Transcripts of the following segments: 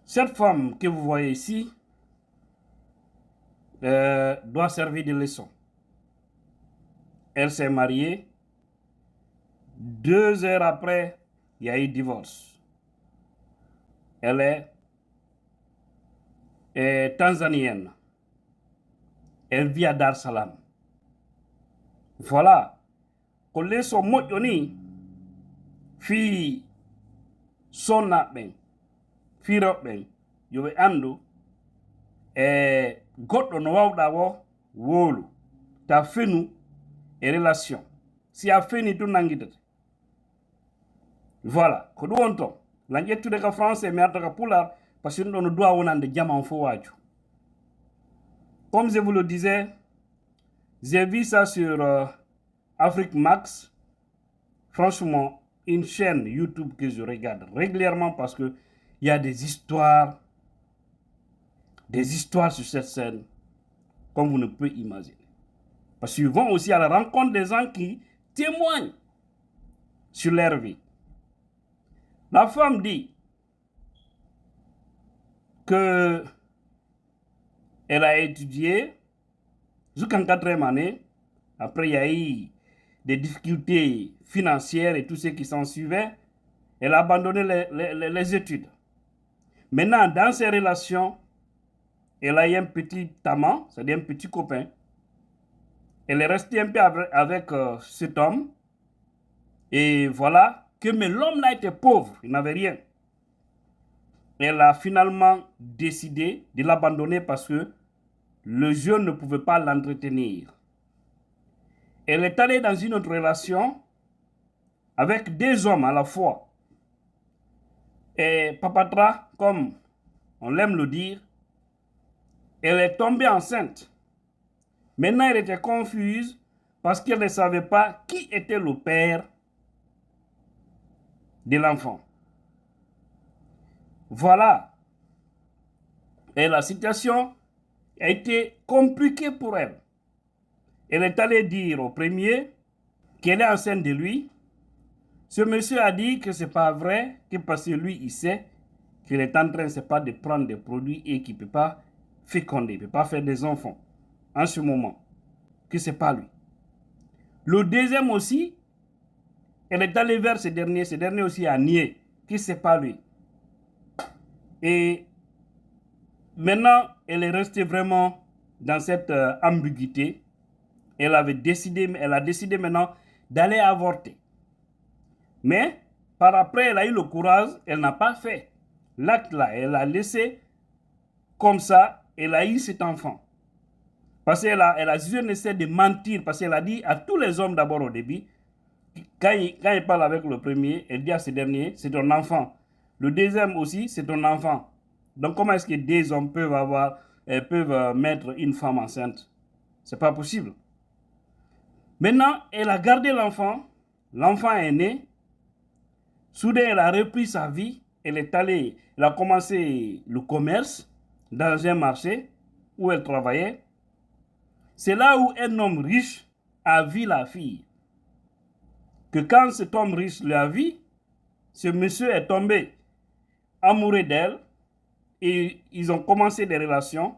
Cette femme que vous voyez ici doit servir de leçon. Elle s'est mariée. 2 heures après, il y a eu divorce. Elle est tanzanienne. Elle vit à Dar es Salaam. Voilà. Ko leçon moƴƴo ni fi sonnaɓe firoɓe ɓen yo ɓe andu goɗɗo no wawɗa wo wolu ta fenu e relation si a feni tu nangitete. Voilà ko ɗum on ton lan ƴettude ka français mi arta ka pular par ce que ɗum ɗo no duwa wonande jaman fo waju. Comme je vous le disais, j'ai vu ça sur Afrique Max. Franchement, une chaîne YouTube que je regarde régulièrement parce que il y a des histoires sur cette chaîne comme vous ne pouvez imaginer. Parce qu'ils vont aussi à la rencontre des gens qui témoignent sur leur vie. La femme dit que elle a étudié jusqu'en 4e année. Après, il y a eu des difficultés financières et tout ce qui s'en suivait. Elle a abandonné les études. Maintenant, dans ses relations, elle a eu un petit amant, c'est-à-dire un petit copain. Elle est restée un peu avec cet homme. Et voilà que mais l'homme là était pauvre, il n'avait rien. Elle a finalement décidé de l'abandonner parce que le jeune ne pouvait pas l'entretenir. Elle est allée dans une autre relation avec 2 hommes à la fois. Et papatra, comme on l'aime le dire, elle est tombée enceinte. Maintenant, elle était confuse parce qu'elle ne savait pas qui était le père de l'enfant. Voilà. Et la situation a été compliquée pour elle. Elle est allée dire au premier qu'elle est enceinte de lui. Ce monsieur a dit que ce n'est pas vrai, que parce que lui, il sait qu'il est en train, c'est pas de prendre des produits et qu'il ne peut pas féconder, il ne peut pas faire des enfants en ce moment, que ce n'est pas lui. Le deuxième aussi, elle est allée vers ce dernier aussi a nié que ce n'est pas lui. Et maintenant, elle est restée vraiment dans cette ambiguïté. Elle a décidé maintenant d'aller avorter. Mais par après, elle a eu le courage, elle n'a pas fait l'acte là, elle a laissé comme ça, elle a eu cet enfant. Parce qu'elle a juste essayé de mentir, parce qu'elle a dit à tous les hommes d'abord au début, quand il parle avec le premier, elle dit à ce dernier, c'est ton enfant. Le deuxième aussi, c'est ton enfant. Donc comment est-ce que 2 hommes peuvent mettre une femme enceinte? C'est pas possible. Maintenant, elle a gardé l'enfant. L'enfant est né. Soudain, elle a repris sa vie. Elle a commencé le commerce dans un marché où elle travaillait. C'est là où un homme riche a vu la fille. Que quand cet homme riche l'a vu, ce monsieur est tombé amoureux d'elle et ils ont commencé des relations.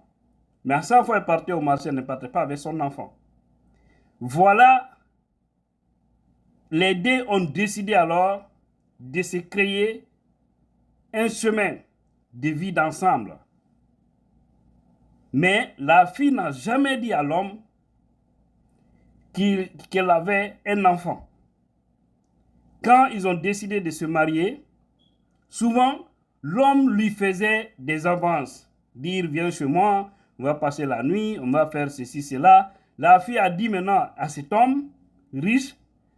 Mais à chaque fois qu'elle partait au marché, elle ne partait pas avec son enfant. Voilà, les deux ont décidé alors de se créer un chemin de vie d'ensemble. Mais la fille n'a jamais dit à l'homme qu'elle avait un enfant. Quand ils ont décidé de se marier, souvent, l'homme lui faisait des avances. Dire, viens chez moi, on va passer la nuit, on va faire ceci, cela. La fille a dit maintenant à cet homme riche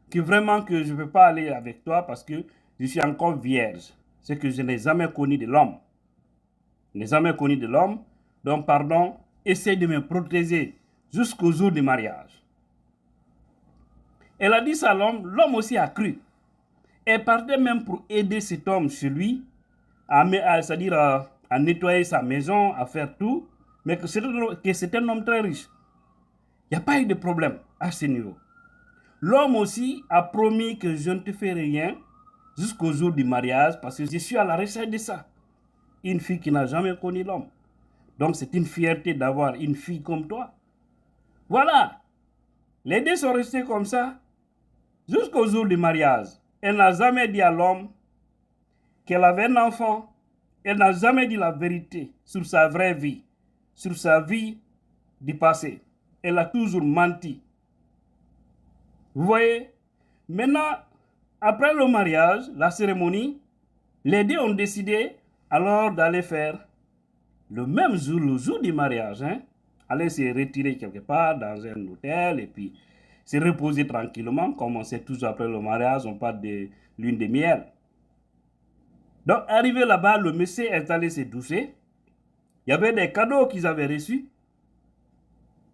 que vraiment que je ne peux pas aller avec toi parce que je suis encore vierge. C'est que je n'ai jamais connu de l'homme. Je n'ai jamais connu de l'homme. Donc, pardon, essaie de me protéger jusqu'au jour du mariage. Elle a dit ça à l'homme. L'homme aussi a cru. Elle partait même pour aider cet homme chez lui, c'est-à-dire à nettoyer sa maison, à faire tout, mais que c'est un homme très riche. Il n'y a pas eu de problème à ce niveau. L'homme aussi a promis que je ne te ferai rien jusqu'au jour du mariage parce que je suis à la recherche de ça. une fille qui n'a jamais connu l'homme. Donc c'est une fierté d'avoir une fille comme toi. Voilà. Les deux sont restés comme ça jusqu'au jour du mariage. Elle n'a jamais dit à l'homme qu'elle avait un enfant. Elle n'a jamais dit la vérité sur sa vraie vie, sur sa vie du passé. Elle a toujours menti. Vous voyez? Maintenant, après le mariage, la cérémonie, les deux ont décidé alors d'aller faire le même jour, le jour du mariage, aller se retirer quelque part dans un hôtel et puis se reposer tranquillement. Comme on sait toujours après le mariage, on parle de lune de miel. Donc, arrivé là-bas, le monsieur est allé se doucher. Il y avait des cadeaux qu'ils avaient reçus.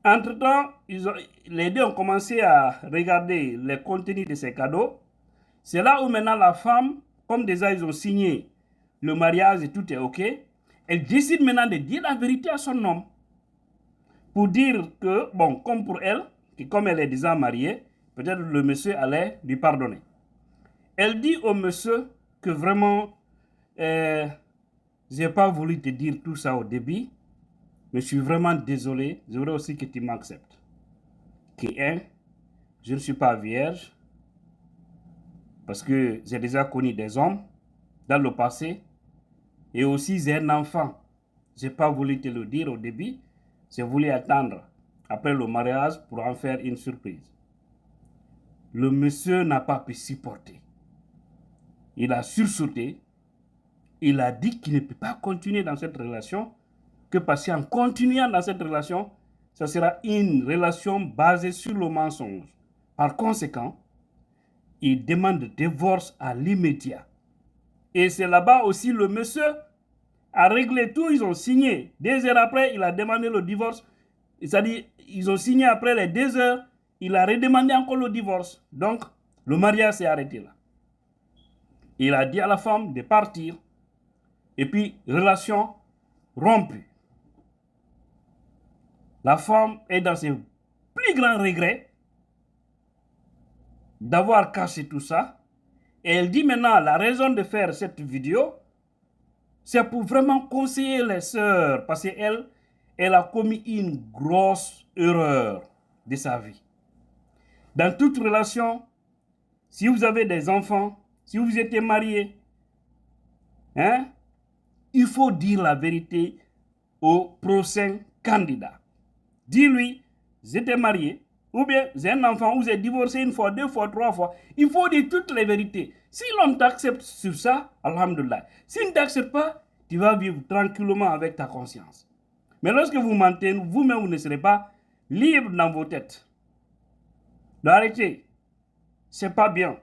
Entre-temps, les deux ont commencé à regarder les contenus de ces cadeaux. C'est là où maintenant la femme, comme déjà ils ont signé le mariage et tout est OK, elle décide maintenant de dire la vérité à son homme. Pour dire que, bon, comme pour elle, que comme elle est déjà mariée, peut-être le monsieur allait lui pardonner. Elle dit au monsieur que vraiment, je n'ai pas voulu te dire tout ça au début, mais je suis vraiment désolé. Je voudrais aussi que tu m'acceptes. Que je ne suis pas vierge, parce que j'ai déjà connu des hommes dans le passé, et aussi j'ai un enfant. Je n'ai pas voulu te le dire au début, j'ai voulu attendre après le mariage pour en faire une surprise. Le monsieur n'a pas pu supporter. Il a sursauté. Il a dit qu'il ne peut pas continuer dans cette relation, que parce qu'en continuant dans cette relation, ça sera une relation basée sur le mensonge. Par conséquent, il demande le divorce à l'immédiat. Et c'est là-bas aussi le monsieur a réglé tout, ils ont signé. 2 heures après, il a demandé le divorce. C'est-à-dire, ils ont signé après les 2 heures, il a redemandé encore le divorce. Donc, le mariage s'est arrêté là. Il a dit à la femme de partir. Et puis, relation rompue. La femme est dans ses plus grands regrets d'avoir caché tout ça. Et elle dit maintenant, la raison de faire cette vidéo, c'est pour vraiment conseiller les sœurs. Parce qu'elle, elle a commis une grosse erreur de sa vie. Dans toute relation, si vous avez des enfants, si vous êtes marié, il faut dire la vérité au prochain candidat. Dis-lui, j'étais marié, ou bien j'ai un enfant, ou j'ai divorcé 1 fois, 2 fois, 3 fois. Il faut dire toutes les vérités. Si l'homme t'accepte sur ça, alhamdoulilah. S'il ne t'accepte pas, tu vas vivre tranquillement avec ta conscience. Mais lorsque vous mentez, vous-même, vous ne serez pas libre dans vos têtes. D'arrêter. C'est pas bien.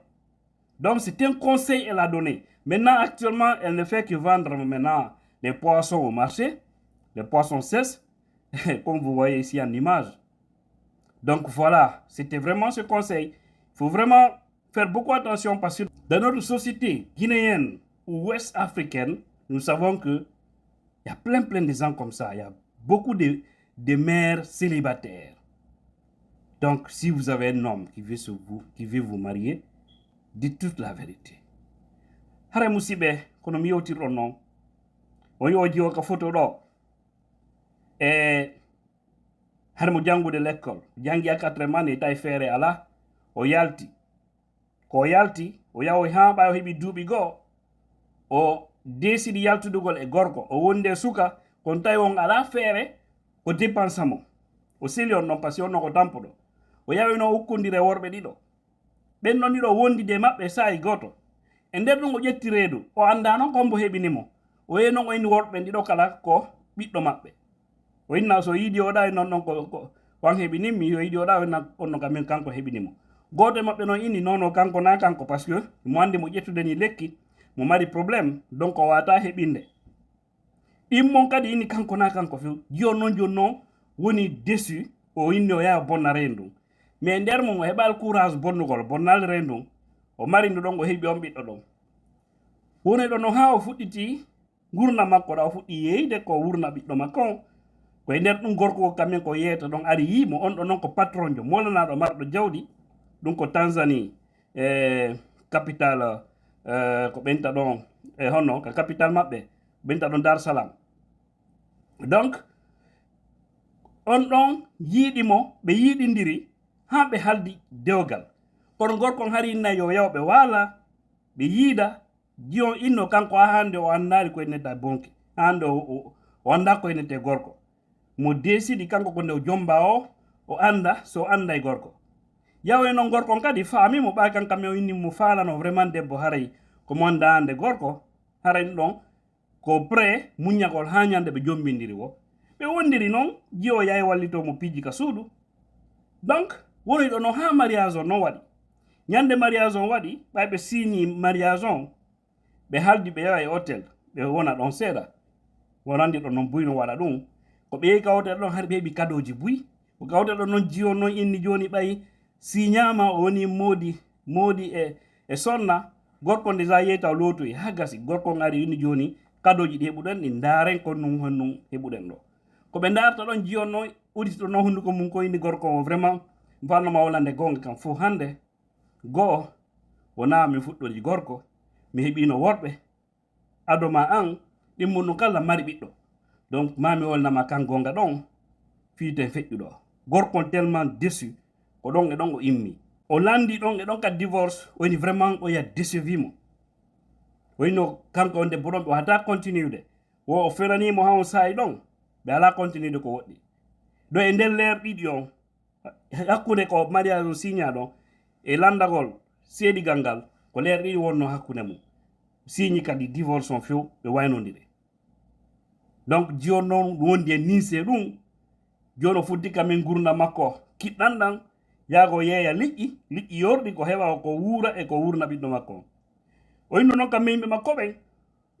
Donc, c'est un conseil qu'elle a donné. Maintenant, actuellement, elle ne fait que vendre maintenant les poissons au marché. Les poissons cessent, comme vous voyez ici en image. Donc, voilà, c'était vraiment ce conseil. Il faut vraiment faire beaucoup attention parce que dans notre société guinéenne ou ouest africaine, nous savons qu'il y a plein de gens comme ça. Il y a beaucoup de mères célibataires. Donc, si vous avez un homme qui veut vous marier, dites toute la vérité. Hare musibe kono mi yewtirɗon noon on yoji o ka photo ɗo hade mo jangude l'école jangi a 4 ans e tawi feere ala o yalti ko yalti o yahoy ha ɓawi o heeɓi duuɓi goo o desidi yaltudugol e gorko o wonde e suka kono tawi on ala feere ko dépense mo o seli on noon par ce que on non ko tampuɗo o yawi noon hukkodire worɓe ɗiɗo ɓen ɗon ɗiɗo wondide maɓɓe sahi goto e nder ɗum o ƴetti reedu o anda noon ko hombo heɓinimo o yehi noon o inni worɓe ɗiɗo kala ko ɓiɗɗo maɓɓe o inna so yiiɗi oɗa non ɗon ko wan heɓinimmi yo yiiɗi oɗa inna onno kam min kanko heɓinimo goto e maɓɓe noon inni non kanko na kanko par ce que mo andi mo ƴettudeni lekki mo mari probléme donc o wata heɓinde immon kadi inni kanko na kanko few joni noon woni déçu o inni o yaha bonna rendu mais nder mum o heɓal courage bonnugol bonnal rendu o mari ndu ɗon o heɓi on ɓiɗɗo ɗon woni ɗo no ha o fuɗɗiti gurna makko ɗa o fuɗɗi yeyde ko wurna ɓiɗɗo makko on koye nder ɗum gorko ko kamen ko yeyta ɗon ari yimo on ɗo noon ko patron jo molanaɗo marɗo jawɗi ɗum ko Tanzanie capital ko ɓenta ɗon honno ka capital maɓɓe benta ɗon Dar Salam. Donc on ɗon yiiɗimo ɓe yiiɗindiri ha ɓe haldi dewgal kono gorkon hari nayi yo yaw ɓe waala ɓe yiida jiyon inno kanko ha hande o andari ko innete bonke hande o anda ko innete gorko mo desidi kanko ko nde jomba o anda so anda e gorko yaw e noon gorkon kadi faami mo ɓa kan kam o inni mo falano vraiment debbo haray ko mo anda hande gorko haray ɗon ko pré muñagol ha ñande ɓe jombindiri wo ɓe wondiri noon jiyo yayi wallito mo piji ka suudu donc woni ɗo no ha mariage on non waɗi ñande mariage on waɗi ɓay ɓe signi mariage on ɓe haldi ɓe yawa e hôtel ɓe wona ɗon seeɗa wonandi ɗon noon buy no waɗa ɗum ko ɓe yehi ka hôtel ɗon har ɓe heɓi kadoji buy ko ka hôtel ɗon noon jiyo noon inni joni ɓay signama o woni moodi e sonna gorko déjà yeyta lootoyi ha gasi gorko ari inni joni kadoji ɗi heɓuɗen ɗi daren ko num honnum heɓuɗen ɗo ko ɓe darta ɗon jiyon noon udito noon hunduko mum ko inni gorko o vraiment mfannoma wolande gonga kam fo hande go'o wona mi fuɗɗori gorko mi heɓino worɓe adoma an ɗimmunɗum kala mari ɓiɗɗo donc mami wolnama kan gonga ɗon fiiten feƴƴuɗo gorkon tellement déçu ko ɗon e ɗon o immi o landi ɗon e ɗon ka divorce woni vraiment o ya décevimo wayno kanko on debbo ɗon ɓe wata continude wo o felanimo ha on saayi ɗon ɓe ala continude ko woɗɗi ɗo e nder leer ɗiɗi on hakkude ko mariage o signa ɗon e landagol seeɗigal ngal ko leer ɗiɗi wonno hakkude mum signi kadi divorce on few ɓe waynodiri donc jiyon noon wondi e ninse ɗum joni o fuddi kamin gurdam makko kiɗɗanɗan yaago yeeya liƴƴi yorɗi ko heɓa ko wuura e ko wurna ɓiɗɗo makko on o yinno noon kam yimɓe makko ɓen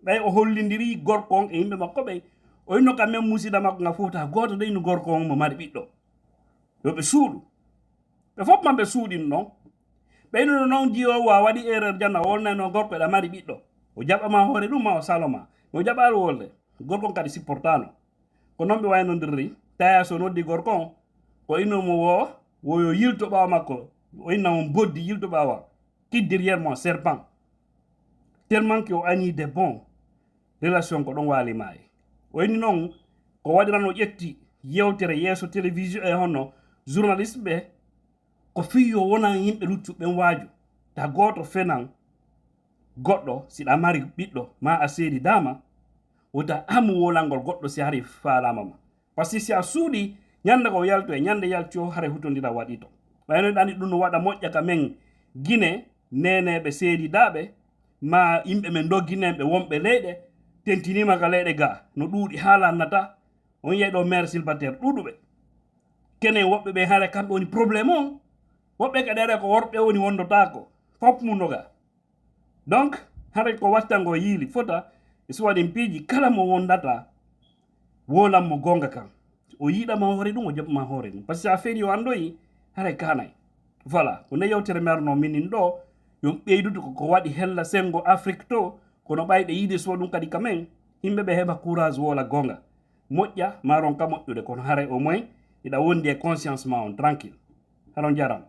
ɓay o hollidiri gorko on e yimɓe makko ɓen o yinno kam men musida makko nga fota goto de ino gorko on mo mari ɓiɗɗo yoɓe suuɗu ɓe fof man ɓe suuɗino noon ɓeynuno noon jiyo wa waɗi erreur janna o wolnayno gorko eɗa mari ɓiɗɗo o jaɓama hoore ɗum ma o saloma o jaɓali wolde gorko on kadi supportano ko noon ɓe waynodirri taya so noddi gorko on ko innomo woyo yilto ɓawa makko o innamo boddi yilto ɓawa qui derrière moi serpent tellement que o añi de bon relation ko ɗon waali maayi o inni noon ko waɗiran o ƴetti yewtere yeeso télévision e honno journaliste ɓe ko fiyo wonan yimɓe luttuɓen waaju ta goto fenan goɗɗo siɗa mari ɓiɗɗo ma a seedi dama wota amu wolangol goɗɗo si hari faalama ma par ce que si a suuɗi ñande ko yalto e ñande yalti o hara hutodira waɗi to ɓayno ɗani ɗum no waɗa moƴƴa ka men guine neneɓe seedidaɓe ma yimɓe men dogguineɓe wonɓe leyɗe tentinima ka leyɗe ga no ɗuuɗi haalannata on yeyɗo maire célibataire ɗuɗuɓe kenen woɓɓe ɓe haare kamɓe woni probléme on woɓɓe kadi are ko worɓe woni wondotako fof munoga donc hara ko wattango yiili fota so waɗin piiji kala mo wondata wolanmo gonga kan o yiɗama hoore ɗum o jaɓma hoore ɗum par ce que a feeri o andoyi haray kanay voilà ko nde yewtere merno minin ɗo yon ɓeydude ko waɗi hella sengo afrique to kono ɓayɗe yiide so ɗum kadi kamen yimɓe ɓe heɓa courage wola gonga moƴƴa maron ka moƴƴude kono haray au moins iɗa wondi e conscience ma on tranquille haɗon jarama